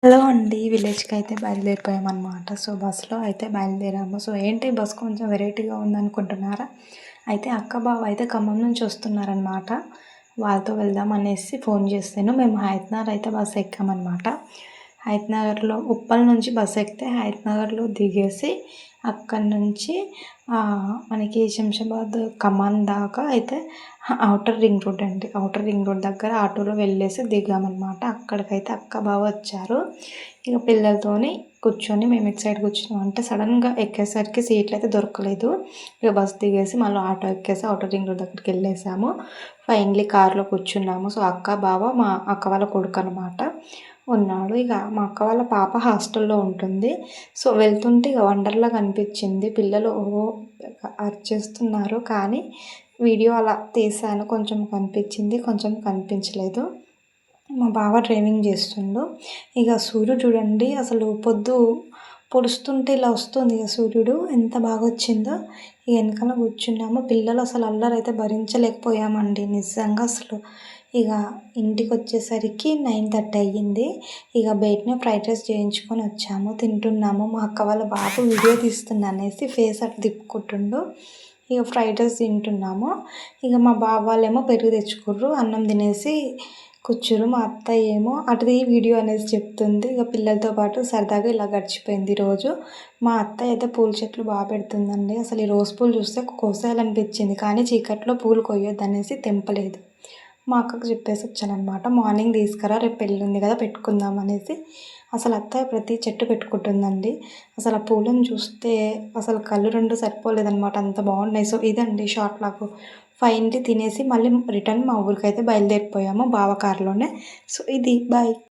Hello అండి. విలేజ్‌కి అయితే బయలుదేరిపోయామనమాట. సో, బస్సులో అయితే బయలుదేరాము. సో, ఏంటి బస్ కొంచెం వెరైటీగా ఉందనుకుంటున్నారా? అయితే అక్క, బావ అయితే ఖమ్మం నుంచి వస్తున్నారనమాట. వాళ్ళతో వెళ్దాం అనేసి ఫోన్ చేశాను. మేము హయత్‌నగర్ అయితే బస్సు ఎక్కామనమాట. హయత్‌నగర్‌లో ఉప్పల్ నుంచి బస్సు ఎక్కితే హయత్‌నగర్‌లో దిగేసి అక్కడి నుంచి మనకి శంషాబాద్, ఖమ్మం దాకా అయితే ఔటర్ రింగ్ రోడ్ అండి. ఔటర్ రింగ్ రోడ్ దగ్గర ఆటోలో వెళ్ళేసి దిగామనమాట. అక్కడికైతే అక్క, బావ వచ్చారు. ఇక పిల్లలతోని కూర్చొని మేము ఇటు సైడ్ కూర్చున్నాం. అంటే సడన్‌గా ఎక్కేసరికి సీట్లయితే దొరకలేదు. ఇక బస్ దిగేసి మళ్ళీ ఆటో ఎక్కేసి ఔటర్ రింగ్ రోడ్ దగ్గరికి వెళ్ళేసాము. ఫైనల్లీ కార్‌లో కూర్చున్నాము. సో, అక్క, బావ మా అక్క వాళ్ళ కొడుకనమాట ఉన్నాడు. ఇక మా అక్క వాళ్ళ పాప హాస్టల్‌లో ఉంటుంది. సో, వెళ్తుంటే ఇక వండర్‌లా కనిపించింది. పిల్లలు అరిచేస్తున్నారు. కానీ వీడియో అలా తీశాను. కొంచెం కనిపించింది, కొంచెం కనిపించలేదు. మా బావ డ్రైవింగ్ చేస్తుండు. ఇక సూర్యుడు చూడండి అసలు పొద్దు పొడుస్తుంటే ఇలా వస్తుంది ఇక సూర్యుడు ఎంత బాగా వచ్చిందో. ఇక వెనకాల కూర్చున్నాము. పిల్లలు అసలు అల్లరైతే భరించలేకపోయామండి నిజంగా అసలు. ఇక ఇంటికొచ్చేసరికి 9:30 అయ్యింది. ఇక బయటనే ఫ్రైడ్ రైస్ చేయించుకొని వచ్చాము. తింటున్నాము. మా అక్క వాళ్ళ బాబు వీడియో తీస్తున్నా అనేసి ఫేస్ అటు తిప్పుకుంటుండు. ఇక ఫ్రైడ్ రైస్ తింటున్నాము. ఇక మా బావ వాళ్ళేమో పెరుగు తెచ్చుకుర్రు. అన్నం తినేసి కూర్చుర్రు. మా అత్తయ్య ఏమో అటుది వీడియో అనేసి చెప్తుంది. ఇక పిల్లలతో పాటు సరదాగా ఇలా గడిచిపోయింది ఈరోజు. మా అత్తయ్య అయితే పూల చెట్లు బాగా పెడుతుందండి. అసలు ఈ రోజ్ పూలు చూస్తే కోసేయాలనిపించింది. కానీ చీకట్లో పూలు కొయ్యొద్దు అనేసి తెంపలేదు. మా అక్కకు చెప్పేసి వచ్చాననమాట. మార్నింగ్ తీసుకురా, రేపు పెళ్ళి ఉంది కదా పెట్టుకుందాం అనేసి. అసలు అత్తయ్య ప్రతి చెట్టు పెట్టుకుంటుందండి. అసలు ఆ పూలను చూస్తే అసలు కళ్ళు రెండు సరిపోలేదనమాట. అంత బాగున్నాయి. సో, ఇదండి షార్ట్ లాగు. ఫైనల్లీ తినేసి మళ్ళీ రిటర్న్ మా ఊరికైతే బయలుదేరిపోయాము బావ కార్‌లోనే. సో, ఇది బాయ్.